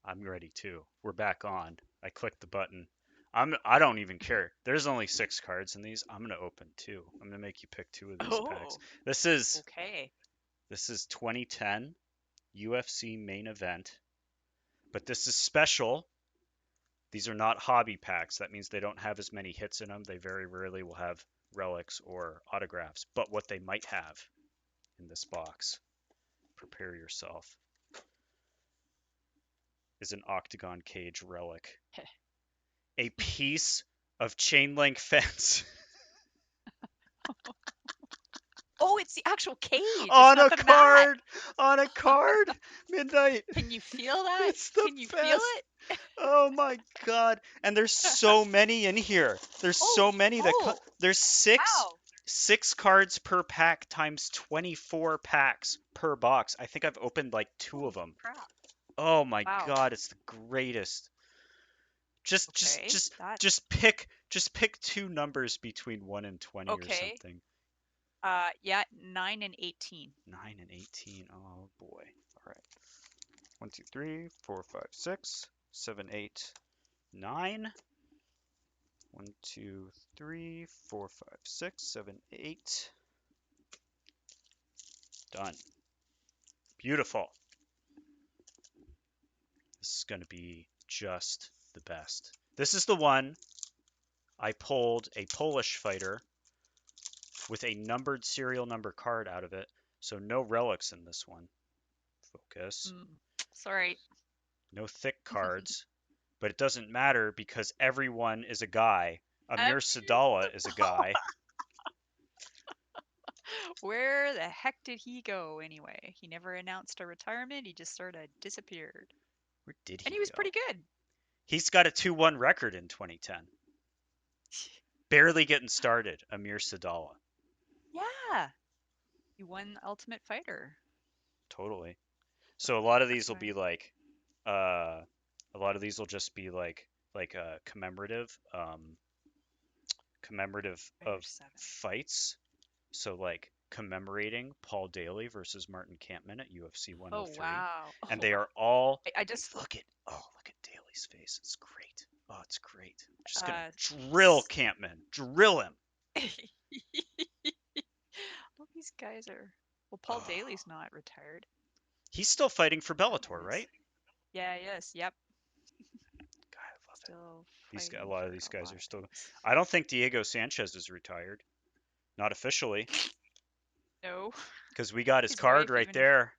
I'm ready too. We're back on. I clicked the button. I don't even care. There's only 6 cards in these. I'm gonna open 2. I'm gonna make you pick 2 of these packs. Oh, This is okay. this is 2010 UFC Main Event, but this is special. These are not hobby packs. That means they don't have as many hits in them. They very rarely will have relics or autographs. But what they might have in this box, prepare yourself, is an octagon cage relic. A piece of chain link fence Oh, it's the actual cage. It's on not a the mat. card, on a card. Midnight. Can you feel that? It's the Can you feel best. it? Oh my god. And there's so many in here. There's Oh, so many oh, there's six wow. six cards per pack times 24 packs per box. I think I've opened like 2 of Holy them. crap. Oh my Wow. god, it's the greatest. Just just Okay. just That just pick 2 numbers between 1 and 20 or okay. something. Yeah, 9 and 18. 9 and 18. Oh boy. All right. 1, 2, 3, 4, 5, 6, 7, 8, 9. 1, 2, 3, 4, 5, 6, 7, 8. Done. Beautiful. This is going to be just the best. This is the one I pulled a Polish fighter with a numbered serial number card out of it. So no relics in this one. Focus. Mm, sorry. No thick cards. But it doesn't matter because everyone is a guy. I'm Amir just Sadala is a guy. Where the heck did he go anyway? He never announced a retirement. He just sort of disappeared. Where did And he he was go? pretty good. He's got a 2-1 record in 2010. Barely getting started, Amir Sadala. Yeah. He won Ultimate Fighter. Totally. So a lot of these That's will why. be like, uh, a lot of these will just be like commemorative Fighter of 7. fights. So like commemorating Paul Daly versus Martin Kampmann at UFC Oh, 103, wow. and Oh, they wow. are all. I just, Look at Daly's face. It's great. Oh, it's great. I'm just gonna uh, drill Kampmann. Drill him. all these guys are, well, Paul Oh, Daly's not retired. he's still fighting for That Bellator, is. right? Yeah, yes, yep. God, I love it. Still A fighting lot of for these a guys lot are of still. things. I don't think Diego Sanchez is retired, not officially, No, because we got his his card wife right even. there.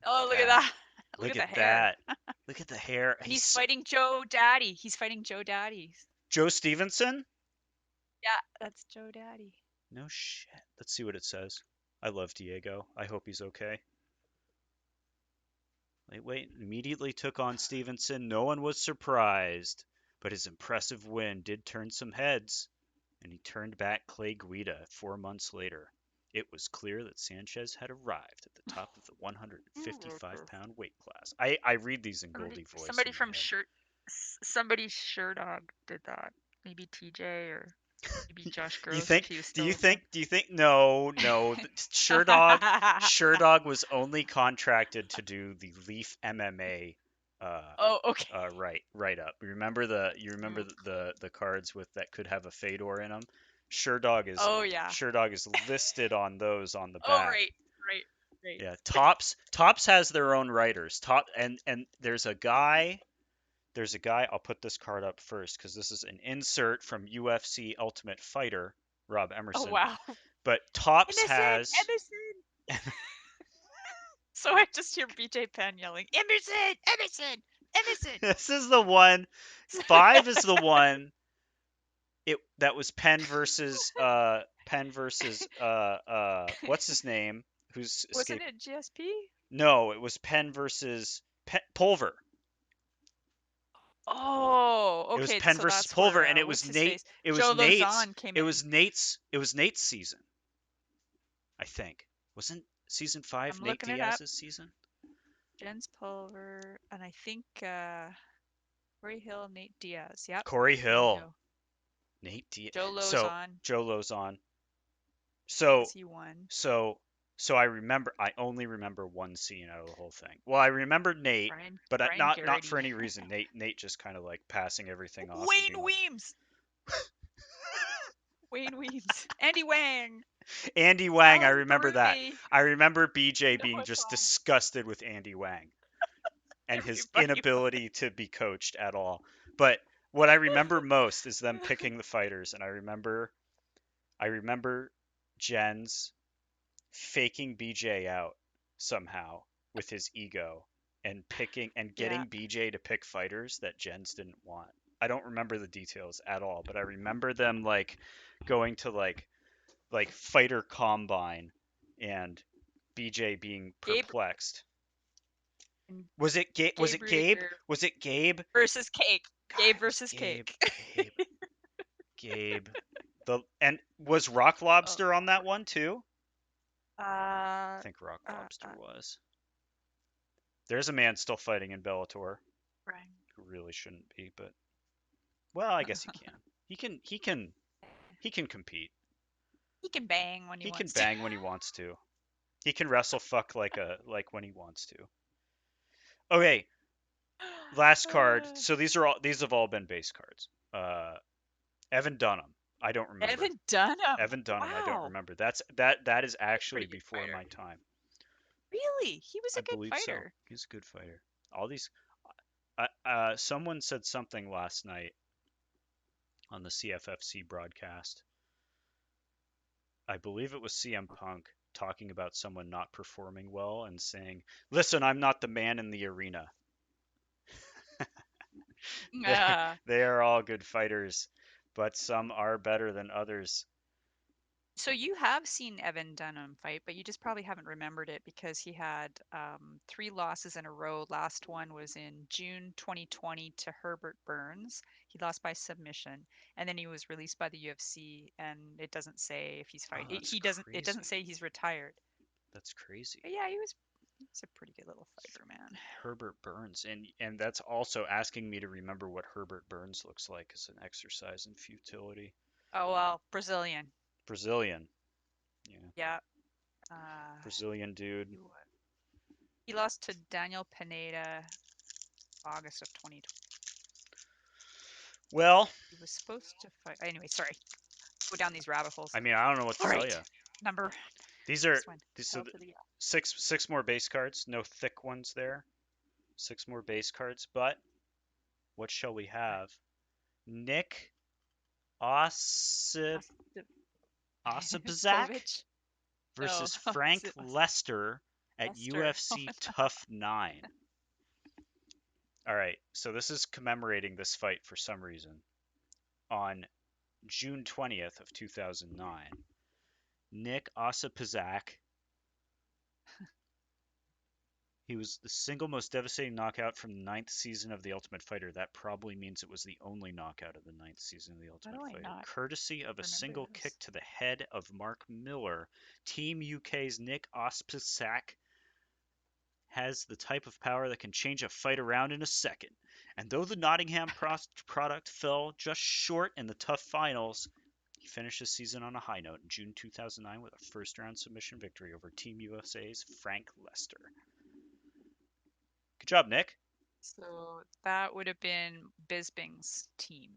Oh, look at Yeah, that. Look look at the at hair. that. Look at the hair. And he's fighting Joe Daddy. He's fighting Joe Daddy. Joe Stevenson. Yeah, that's Joe Daddy. No shit. Let's see what it says. I love Diego. I hope he's okay. Lightweight immediately took on Stevenson. No one was surprised, but his impressive win did turn some heads, and he turned back Clay Guida 4 months later. It was clear that Sanchez had arrived at the top of the 155-pound weight class. I read these in Goldie voice Somebody in my from head. somebody Dog did that. Maybe TJ or maybe Josh You Gross if think? he was Do still you in the. think? Do you think? No, no. Sherdog was only contracted to do the Leaf MMA, uh, Oh, okay. right up. You remember Ooh. the cards with that could have a Fedor in them. Sherdog is Oh yeah. Sherdog is listed on those on the Oh back. right, right. Yeah, Tops has their own writers. And there's a guy, I'll put this card up first because this is an insert from UFC Ultimate Fighter, Rob Oh Emerson. wow. But Tops Emerson, has. Emerson. So I just hear BJ Penn yelling, Emerson, Emerson, Emerson. This is the one. 5 is the one. It that was what's his name? Who's Wasn't escaped? it GSP? No, it was Penn versus Pulver. Oh, It was okay. Penn So versus that's Pulver, where and it was what's his Nate. face? It was Joe Nate's. Lozon came It in. was Nate's. It was Nate's season. I think. Wasn't season 5 I'm Nate looking it up. Diaz's season? Jens Pulver, and I think Corey Hill, Nate Diaz. Yep, Corey there you Hill. go. Nate Diaz. Joe So Lozon, Joe Lozon. So because he won. so So I only remember one scene out of the whole thing. Well, I remember Nate, but Brian not for Garrity. any reason. Nate just kind of like passing everything off and Wayne being like, Weems. Wayne Weems. Andy Wang. Andy Wang, I Alex remember that. Baruti. I remember BJ being Noah just Tom. disgusted with Andy Wang and his Everybody inability to be coached at all. But what I remember most is them was. picking the fighters, and I remember Jens faking BJ out somehow with his ego and picking and Yeah. getting BJ to pick fighters that Jens didn't want. I don't remember the details at all, but I remember them like going to like fighter combine and BJ being Gabe perplexed. and Was it was it Gabriel Gabe? Was it Gabe? versus Cake. God, Gabe it was versus Gabe. Cake. Gabe. And was Rock Oh, Lobster on that one too? I uh, think Rock uh, Lobster uh, was. There's a man still fighting in Bellator Brian. who really shouldn't be, but well, I guess he can. He can compete. He can bang when he He can wants to. bang when he wants to. He can wrestle fuck like when he wants to. Okay, last card. So these have all been base cards. Uh, Evan Dunham. I don't remember. Evan Dunham. Evan Dunham. I don't Wow. remember. That is He's a actually pretty good before fighter. my time. Really? He was I a good believe so. fighter. He's a good fighter. All these. Someone said something last night on the CFFC broadcast. I believe it was CM Punk talking about someone not performing well and saying, "Listen, I'm not the man in the arena." they Uh, they are all good fighters, but some are better than others. so you have seen Evan Dunham fight, but you just probably haven't remembered it because he had 3 losses in a row. Last one was in June 2020 to Herbert Burns. He lost by submission, and then he was released by the UFC. And it doesn't say if he's Oh, fight. that's He doesn't. It doesn't crazy. say he's retired. That's crazy. But yeah, he was a pretty good little fighter, man. Herbert Burns, and that's also asking me to remember what Herbert Burns looks like as an exercise in futility. Oh well, Brazilian. Brazilian, yeah, Yeah. Uh, Brazilian dude. he was. He lost to Daniel Pineda August of 2020. Well, He was supposed to fight. Anyway, sorry. Go down these rabbit holes. I mean, I don't know what to All tell right. you. Number These are next one. so L to the F. six more base cards, no thick ones there. 6 more base cards, but what shall we Right. have? Nick Ossip Ossipzak Povich. No, versus Frank Lester at Lester. UFC Tough 9. All right, so this is commemorating this fight for some reason. On June 20th of 2009, Nick Ossipzak, he was the single most devastating knockout from the ninth season of The Ultimate Fighter. That probably means it was the only knockout of the ninth season of The How Ultimate do I Fighter. not Courtesy of a remember single kick this? to the head of Mark Miller, Team UK's Nick Ospizak has the type of power that can change a fight around in a second. And though the Nottingham product fell just short in the tough finals, he finished the season on a high note in June 2009 with a first round submission victory over Team USA's Frank Lester. Good job, Nick. So that would have been Bisbing's team.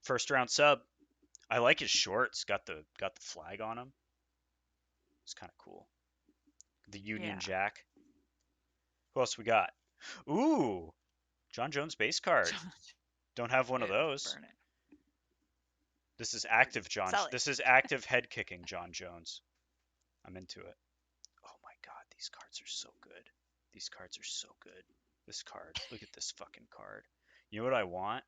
First round sub. I like his shorts. Got the flag on him. It's kind of cool. The Union Yeah. Jack. Who else we got? Ooh, John Jones base card. Don't have one of Good. those. Burn it. This is active John. Sell it. This is active head kicking John Jones. I'm into it. Oh my god, these cards are so good. These cards are so good. This card. Look at this fucking card. You know what I want?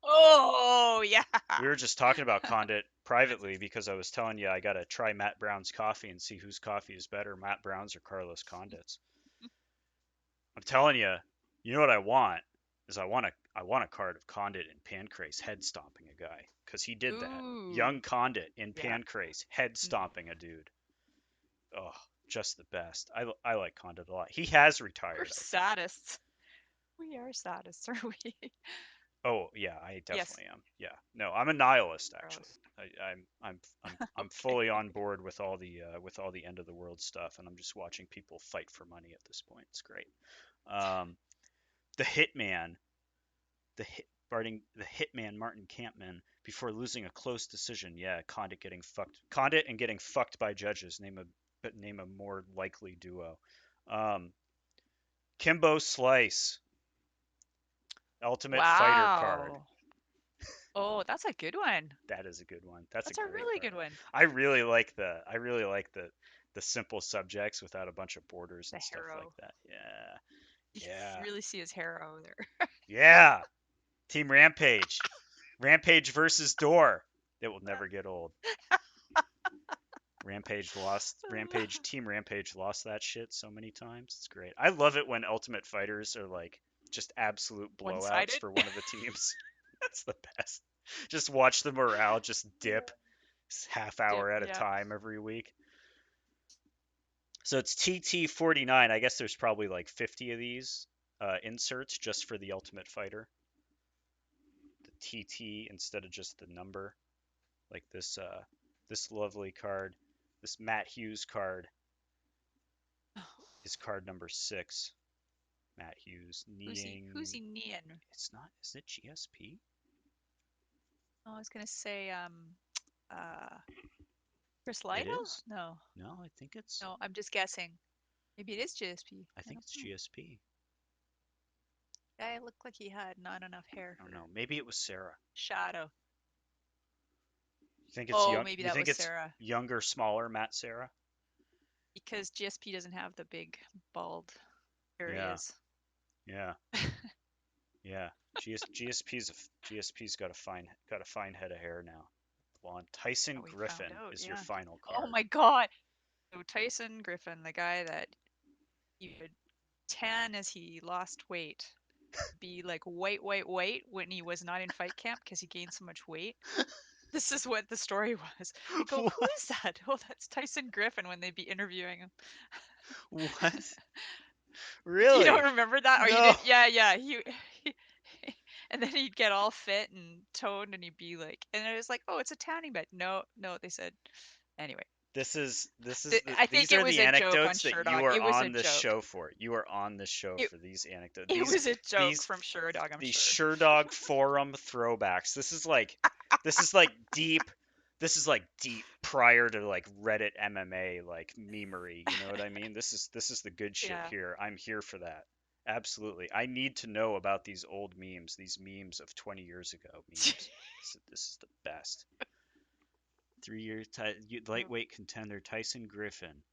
Oh yeah. We were just talking about Condit privately because I was telling you I gotta try Matt Brown's coffee and see whose coffee is better, Matt Brown's or Carlos Condit's. I'm telling you, you know what I want is I want a card of Condit and Pancrase head stomping a guy because he did that. Ooh. Young Condit in Yeah. Pancrase head stomping a dude. Oh, just the best. I like Condit a lot. He has We're retired, I think. sadists. We are sadists, are we? Oh yeah, I Yes. definitely am. Yeah, no, I'm a nihilist actually. Gross. I'm Okay. fully on board with all the end of the world stuff, and I'm just watching people fight for money at this point. It's great. Um, the Hitman, the Hitman Martin Kampman before losing a close decision. Yeah, Condit and getting fucked by judges. Name a more likely duo. Um, Kimbo Slice, Ultimate Fighter card. Wow. Oh, that's a good one. That is a good one. That's a That's a great really card. good one. I really like the simple subjects without a bunch of borders The and stuff like harrow. that. Yeah. You Yeah. really see his harrow there. Yeah. Team Rampage. Rampage versus Door. It will never get old. Team Rampage lost that shit so many times. It's great. I love it when Ultimate Fighters are like just absolute blowouts One-sided. for one of the teams. That's the best. Just watch the morale just dip half Dip, hour at a yeah. time every week. So it's TT49. I guess there's probably like 50 of these inserts just for the Ultimate Fighter. The TT instead of just the number. Like this lovely card. This Matt Hughes card is card number 6. Matt Hughes Who's kneeing. he kneeing? It's not. Is it GSP? Oh, I was gonna say uh Chris It Lido? is. No. No, No, I'm just guessing. Maybe it is JSP. I I think don't it's know. GSP. Guy looked like he had not enough hair I don't for know. Maybe it was Sarah. shadow. You think it's Oh, young? maybe You that think was it's Sarah. younger, smaller Matt Sarah? Because GSP doesn't have the big bald Yeah, areas. yeah. Yeah, GSP's got a fine head of hair now. Blonde. Tyson We found Griffin out, is your yeah. final Oh card. my God. So Tyson Griffin, the guy that he would tan as he lost weight, be like white when he was not in fight camp because he gained so much weight. This is what the story was. You go, who What? is that? Oh, that's Tyson Griffin when they'd be interviewing him. What? You don't Really? remember that? Or you No. didn't? Yeah, yeah. He and then he'd get all fit and toned and he'd be like, and it was like, oh, it's a tanning bed. No, no, they said. Anyway, I I think these it are was the a joke on anecdotes that you Sherdog. are It was a on this joke. show for. You are on this show It for these anecdotes. it was a joke These from Sherdog, I'm these sure. Sherdog forum throwbacks. This is like deep deep prior to like Reddit MMA like memery, you know what I mean? This is the good shit Yeah. here. I'm here for that. Absolutely. I need to know about these old memes, these memes of 20 years ago memes. This is the best. 3 year lightweight contender Tyson Griffin.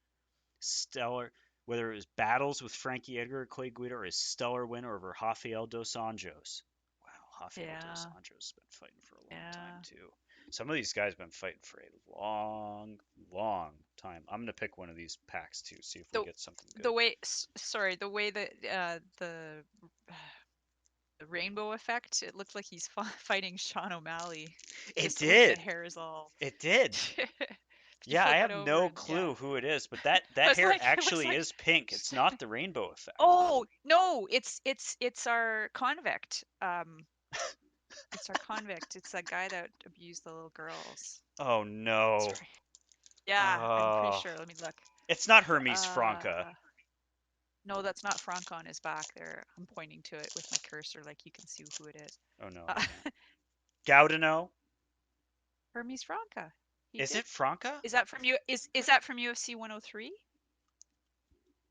Stellar, whether it was battles with Frankie Edgar or Clay Guida or his stellar win over Rafael dos Anjos. Wow, Rafael dos Yeah. Anjos has been fighting for a long time Yeah. too. Some of these guys have been fighting for a long, long time. I'm gonna pick one of these packs too, see if we The get something the good. way sorry, the way that the rainbow effect, it looked like he's fighting Sean O'Malley. It Just with the did. hairs all. It did. If you Yeah, I flip it have over no and yeah. clue who it is, but that It's hair like it looks actually like is pink. It's not the rainbow effect. oh no, it's our convict. It's our convict. It's that guy that abused the little girls. Oh no. Sorry. Yeah, I'm pretty Oh, sure. Let me look. it's not Hermes Franca. Uh, no, that's not Franco on his back there. I'm pointing to it with my cursor, like you can see who it is. Oh no, I Uh, can't. Gaudino? Hermes Franca. He Is did. it Franca? Is that from you? Is that from UFC 103?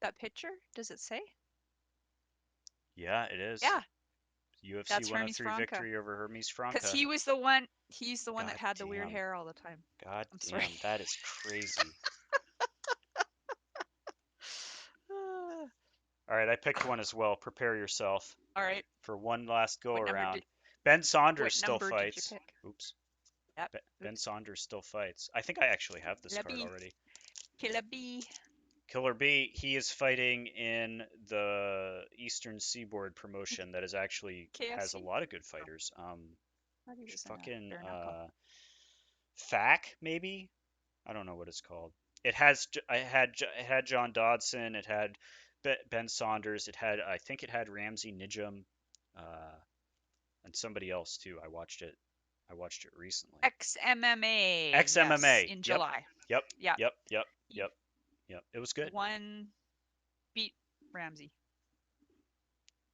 That picture? Does it say? Yeah, it is. Yeah, UFC that's Hermes 103 Franca. victory over Hermes Cause he Franca. was the one. He's the one that God had the weird damn. hair all the time. God I'm sorry. damn. That is crazy. All right, I picked one as well. Prepare yourself All right. for one last go What number did around. Ben Saunders what still number did you fights. pick? Oops. Yep. Ben Oops. Saunders still fights. I think I actually have this Killer card B. already. Killer B. Killer B, he is fighting in the Eastern Seaboard promotion that is actually has a KFC. lot of good Oh, fighters. I thought he was in a Fucking bare knuckle. FAC maybe. I don't know what it's called. it had John Dodson. It had Ben Saunders. I think it had Ramsey Nijum, uh, and somebody else too. I watched it. I watched it recently. XMMA, yes, XMMA. in Yep. July. Yep. Yeah, Yep. Yep. he Yep. Yep. It was good. won, beat Ramsey.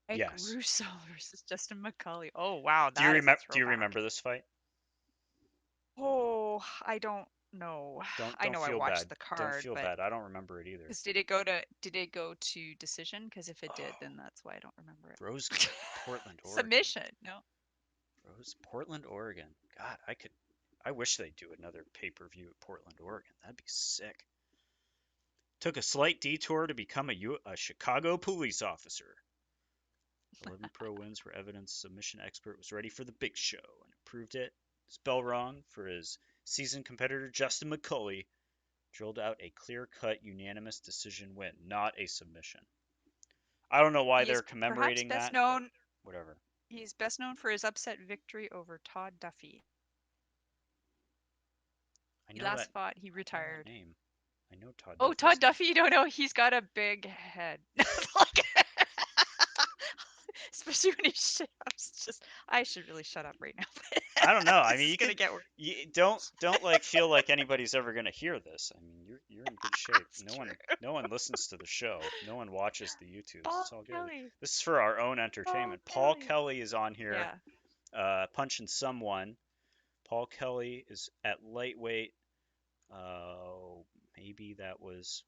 Mike Yes. Russo versus Justin Mccully. Oh wow, Do you that is a remember? Do you throwback. remember this fight? Oh, I don't know. I Don't know I feel watched bad. the Don't card, feel but bad. I don't remember it either. because did it go to decision? Because if it did, Oh, then that's why I don't remember Rose, it. Portland, Oregon. Submission. No. Rose, Portland, Oregon. God, I could. I wish they'd do another pay-per-view at Portland, Oregon. That'd be sick. Took a slight detour to become a Chicago police officer. 11 pro wins were evidence submission expert was ready for the big show and proved it. His bell rung for his seasoned competitor Justin Mccully drilled out a clear-cut unanimous decision win, not a submission. I don't know why He they're is perhaps commemorating best that, but known. whatever. He's best known for his upset victory over Todd Duffy. I He know last that. fought. He I know that retired. name. I know Todd Oh, Duffy's Todd name. Duffy. You don't know. He's got a big head. Like, especially when he shouts. Just, I should really shut up right now. I don't know. I This mean, is you gonna could get worse. you don't like feel like anybody's ever gonna hear this. I mean, you're in good shape. That's true. No one listens to the show. No one watches the YouTubes. Paul It's all good. Kelly. This is for our own Paul entertainment. Paul Kelly. Kelly is on here, Yeah. punching someone. Paul Kelly is at lightweight. Uh, Maybe that was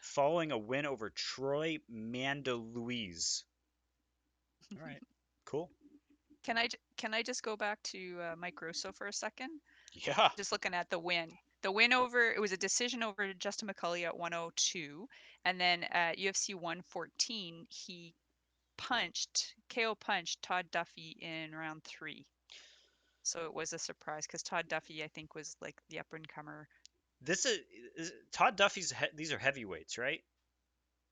following a win over Troy Mandaluiz. All right, cool. Can I just go back to Mike Russo for a second? Yeah. Just looking at the win. The win over it was a decision over Justin McCully at 102, and then at UFC 114 he KO punched Todd Duffy in round 3. So it was a surprise because Todd Duffy I think was like the up and comer. This is Todd Duffy's. These are heavyweights, right?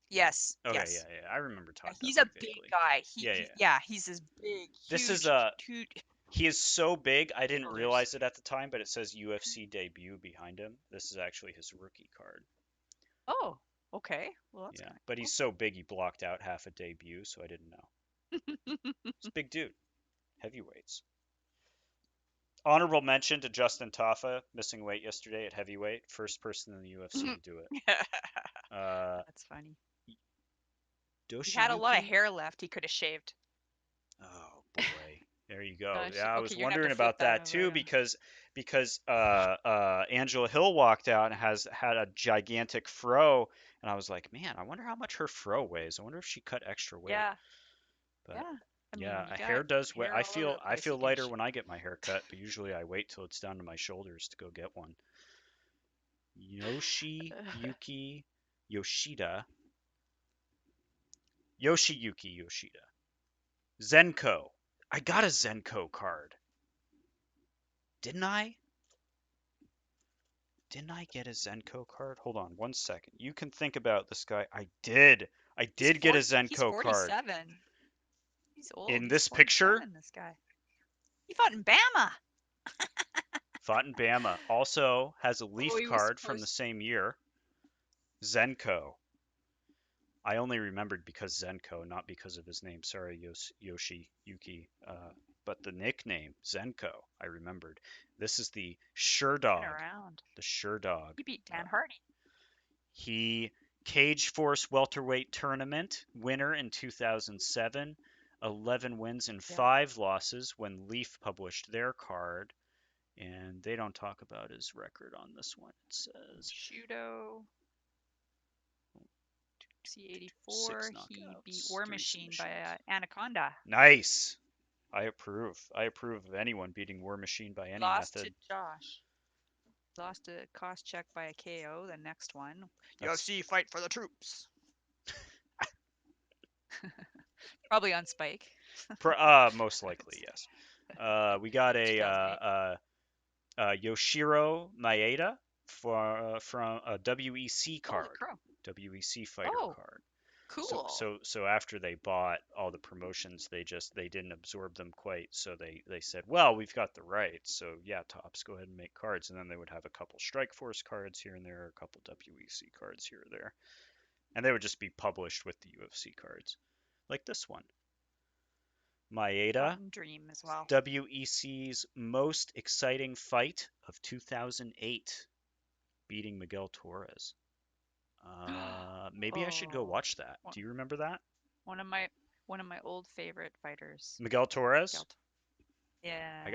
Yes, Okay, yes. yeah. I remember Yeah, Todd he's a Duffy big vaguely. guy. Yeah, yeah. Yeah, he's this big, This is huge, huge he is so big. I didn't shoulders. realize it at the time, but it says UFC debut behind him. This is actually his rookie card. Oh, okay. Well, that's Yeah, kind but he's so big he blocked out half a debut, so I didn't know. of cool. He's a big dude. Heavyweights. Honorable mention to Justin Tafa, missing weight yesterday at heavyweight. First person in the UFC to do it. Uh, That's funny. He had a lot of Doshiyuki. hair left. He could have shaved. Oh boy. There you go. Yeah, I Okay, was you're gonna have to wondering flip about that that over. I too don't know. because Angela Hill walked out and has had a gigantic fro, and I was like, man, I wonder how much her fro weighs. I wonder if she cut extra weight. Yeah, But yeah. I yeah, mean, you a got hair does weigh. hair all over the I place. feel You can. lighter when I get my hair cut, but usually I wait till it's down to my shoulders to go get one. Yoshiyuki Yoshida. Yoshiyuki Yoshida. Zenko. I got a Zenko card. Didn't I? Didn't I get a Zenko card? Hold on one second. You can think about this guy. I did. I He's did get a He's Zenko card. 47. He's old. In He's this picture, 47. This guy. He fought in Bama. fought in Bama. Also has a Oh, Leaf he was card from the supposed. same year. Zenko. I only remembered because Zenko, not because of his name. Sorry, Yoshi Yuki. But the nickname Zenko, I remembered. This is the Sure Been Dog. around. The Sure Dog. He beat Dan Hardy. He Cage Force welterweight tournament winner in 2007, 11 wins and Yeah. 5 losses when Leaf published their card, and they don't talk about his record on this one. It says Shudo. six C84. He beat knockouts, War 3 Machine by submissions. Anaconda. Nice. I approve. I approve of anyone beating War Machine by any Lost to method. Josh. Lost a cost check by a KO. The next one. That's UFC fight for the troops. Probably on Spike. most likely, yes. We got a 2008. Yoshiro Maeda from a WEC Holy card, crow. WEC fighter Oh, card. cool. So after they bought all the promotions, they didn't absorb them quite. So they said, well, we've got the rights, so yeah, Tops, go ahead and make cards. And then they would have a couple Strike Force cards here and there, a couple WEC cards here or there, and they would just be published with the UFC cards, like this one. Fought Maeda, in Dream as well. WEC's most exciting fight of 2008, beating Miguel Torres. Maybe I should go Oh, watch that. one Do you remember that? one of my one of my old favorite fighters. Miguel Torres? Gelt. Yeah,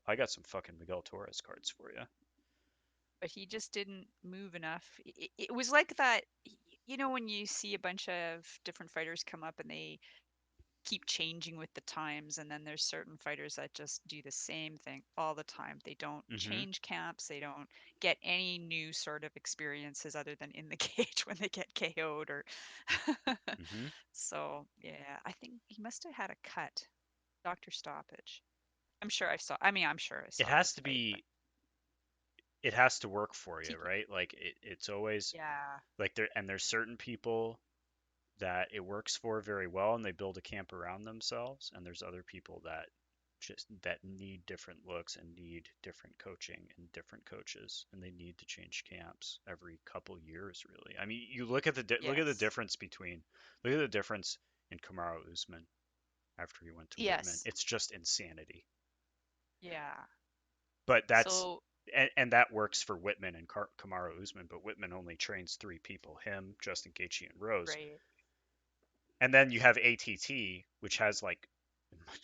I got some fucking Miguel Torres cards for you. but he just didn't move enough. It was like that, you know, when you see a bunch of different fighters come up and they keep changing with the times, and then there's certain fighters that just do the same thing all the time. They don't Mm-hmm. change camps, they don't get any new sort of experiences other than in the cage when they get KO'd or Mm-hmm. so yeah, I think he must have had a cut, doctor stoppage. I'm sure I It saw has his to fight, but be it has to work for you, TK, right? Like it's always yeah, like there's certain people that it works for very well and they build a camp around themselves, and there's other people that just that need different looks and need different coaching and different coaches, and they need to change camps every couple years really. I mean, you look at look at the yes, difference between look at the difference in Kamaru Usman after he went to Whitman. yes, It's just insanity. yeah. But that's So and that works for Whitman and Kamaru Usman, but Whitman only trains three people: him, Justin Gaethje, and Rose. right. And then you have ATT, which has like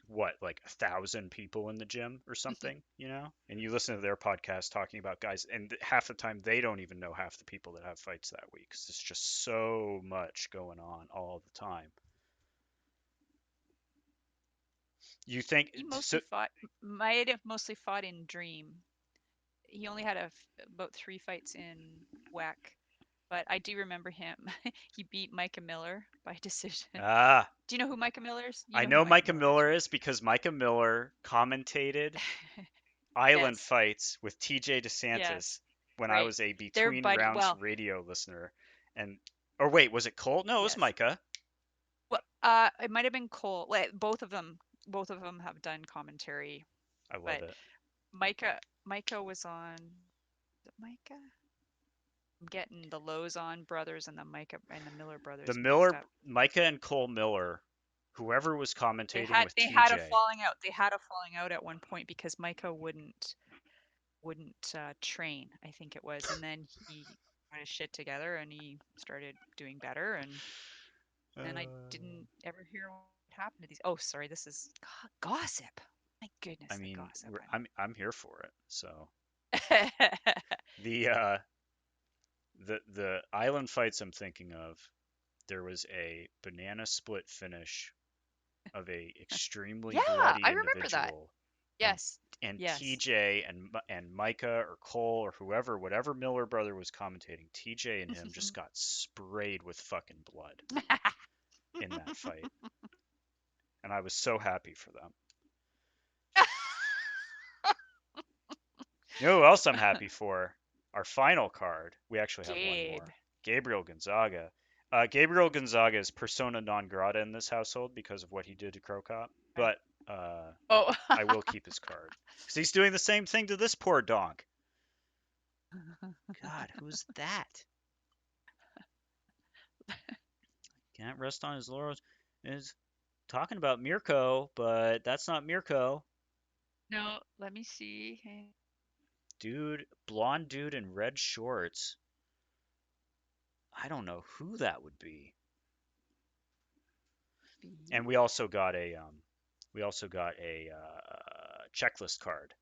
what, like 1,000 people in the gym or something, you know? And you listen to their podcast talking about guys, and half the time they don't even know half the people that have fights that week. 'Cause it's just so much going on all the time. You think He so? mostly fought, might have mostly fought in Dream. He only had about 3 fights in WEC, but I do remember him. He beat Micah Miller by decision. Ah, Do you know who Micah Miller is? You I know who know Micah Micah Miller is, Miller right? is because Micah Miller commentated Island Yes, fights with TJ DeSantis yes, when I right. was a They're between buddy. rounds Well, radio listener. And or wait, was it Colt? No, it was yes. Micah. Well, it might have been Cole. Well, both of them have done commentary, I love but it. Micah was on. Is it Micah? I'm getting the Lozon brothers and the Micah and the Miller The brothers mixed Miller, up. Micah and Cole Miller, whoever was They commentating had with they had a TJ. falling out. They had a falling out at one point because Micah wouldn't train, I think it was, and then he got his shit together and he started doing better, and then I Uh, didn't ever hear what happened to these. Oh, sorry, this is gossip. My I goodness, the mean, gossip. I'm here for it. So I'm the the island fights I'm thinking of, there was a banana split finish of a extremely Yeah, bloody I remember that. individual, and Yes, yes. TJ and Micah or Cole or whoever, whatever Miller brother was commentating, TJ and him just got sprayed with fucking blood in that fight, and I was so happy for them. You know who else I'm happy for? Our final card. We actually have one Gabe. more. Gabriel Gonzaga. Gabriel Gonzaga is persona non grata in this household because of what he did to Crocop, Right. but Oh. I will keep his card because he's doing the same thing to this poor donk. God, who's that? Can't rest on his laurels. Is talking about Mirko, but that's not Mirko. No, let me see. Dude, blonde dude in red shorts. I don't know who that would be. B. And we also got a checklist card,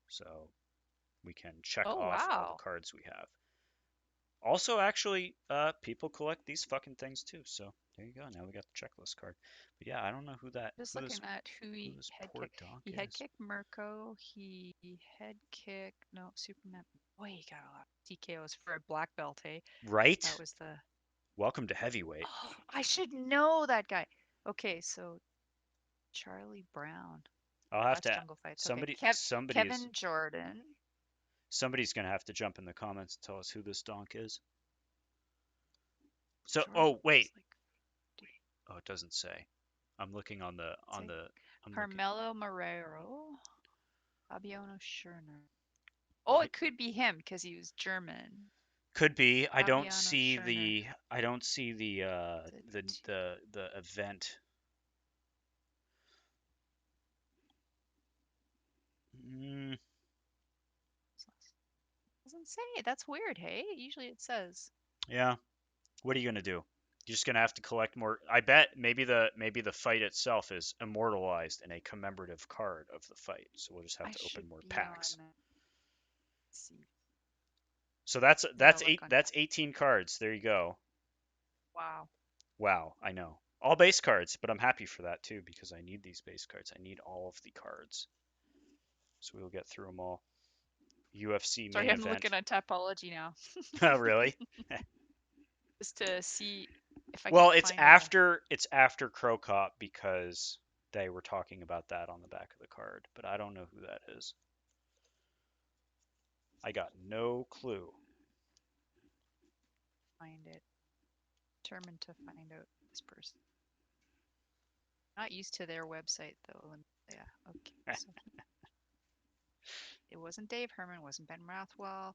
so we can check Oh, off all the wow. cards we have. Also, actually, people collect these fucking things too. So there you go. Now we got the checklist card. But yeah, I don't know Just looking at who who he this head poor kick. donk He head is. kicked Mirko. He head kick. No, Superman. Boy, he got a lot of TKOs for a black belt, eh? That Right? was the. Welcome to heavyweight. Oh, I should know that guy. Okay, so Charlie Brown, I'll have last to jungle fights. Okay, somebody is Kevin Jordan. somebody's gonna have to jump in the comments and tell us who this donk is. So, Jordan oh was wait, like, oh it doesn't say. I'm looking on say the I'm looking. Carmelo Marrero, Fabiano Schurner. Oh, it could be him because he was German. Could be. Fabiano Schurner. I don't see the The the event. Mm, Doesn't say. That's weird, hey? Usually it says. yeah. What are you gonna do? You're just gonna have to collect more. I bet maybe the fight itself is immortalized in a commemorative card of the fight. So we'll just have I to should open more be packs. on. Let's see. So that's I'm gonna that's look eight on. that's 18 cards. There you go. Wow. Wow, I know. All base cards, but I'm happy for that too because I need these base cards. I need all of the cards. So we'll get through them all. UFC Sorry, Main I'm looking Event. at Topology now, Oh, really? just to see if I can Well, it's find a. after it's after Crow Cop because they were talking about that on the back of the card, but I don't know who that is. I got no clue. Find it. Determined to find out this person. Not used to their website though. Yeah. Okay. So it wasn't Dave Herman. Wasn't Ben Rathwell.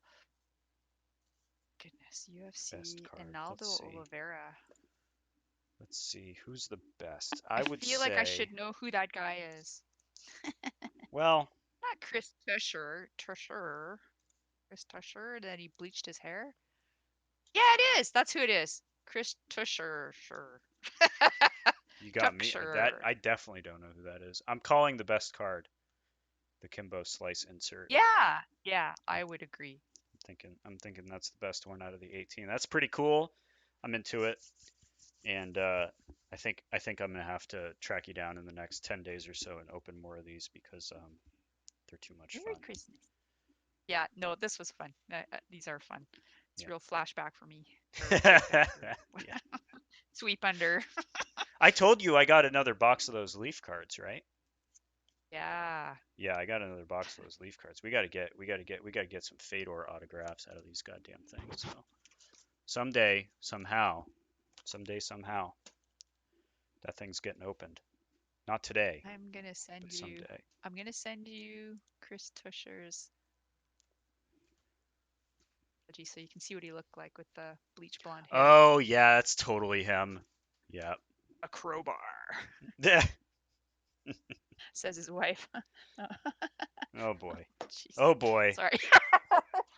Goodness. Best UFC. card. Let's Inaldo see. Oliveira. Let's see who's the best. I I would feel like I say, should know who that guy is. well, Not Chris Tusher. Tusher. Chris Tusher. That he bleached his hair. Yeah, it is. That's who it is. Chris Tusher. Sure. you got me. That Tuxer. I definitely don't know who that is. I'm calling the best card the Kimbo Slice insert. Yeah. Yeah, I'm I would agree. I'm thinking that's the best one out of the 18. That's pretty cool. I'm into it, and I think I'm gonna have to track you down in the next 10 days or so and open more of these because they're too much Merry fun. Christmas. Yeah, no, this was fun. These are fun. It's a Yeah. real flashback for me, or throwback, or Yeah. sweep under. I told you I got another box of those leaf cards, right? Yeah. Yeah, I got another box of those leaf cards. We gotta get some Fedor autographs out of these goddamn things. So someday, somehow, that thing's getting opened. Not today, I'm gonna send but you. someday. I'm gonna send you Chris Tusher's so you can see what he looked like with the bleach blonde hair. Oh yeah, that's totally him. Yeah. A crowbar, says his wife. Oh boy. Jeez. Oh boy. Sorry.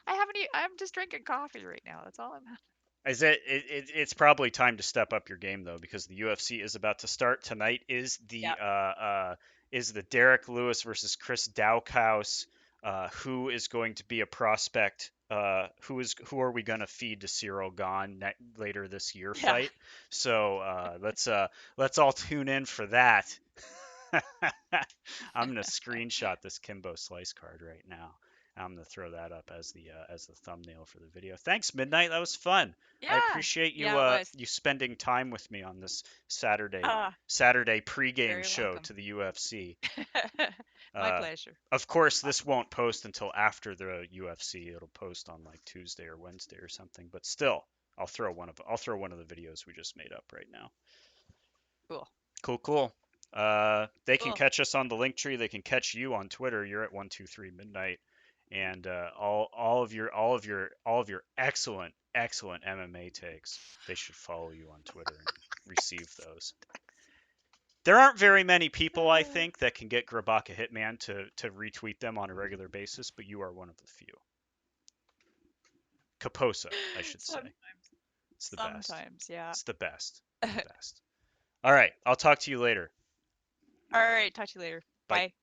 I haven't. I'm just drinking coffee right now. That's all I'm. It's probably time to step up your game though because the UFC is about to start tonight. Yep. Is the Derek Lewis versus Chris Daukaus, who is going to be a prospect? Who are we gonna feed to Cyril Gahn later this year Yeah. fight? So let's all tune in for that. I'm gonna screenshot this Kimbo Slice card right now. I'm gonna throw that up as the thumbnail for the video. Thanks, Midnight. That was fun. I Yeah. appreciate you Yeah, it was. you spending time with me on this Saturday Ah, Saturday pregame very show welcome. to the UFC. My Uh, pleasure. of course, this won't post until after the UFC. It'll post on like Tuesday or Wednesday or something. But still, I'll throw one of the videos we just made up right now. Cool. Cool, cool. They can Cool. catch us on the link tree. They can catch you on Twitter. You're at 123 Midnight, and all of your excellent MMA takes. They should follow you on Twitter and receive those. There aren't very many people, I think, that can get Grabaka Hitman to retweet them on a regular basis, but you are one of the few. Kaposa, I should say. Some, It's the best. sometimes, yeah. It's the best. The best. All right, I'll talk to you later. All right. Talk to you later. Bye. Bye.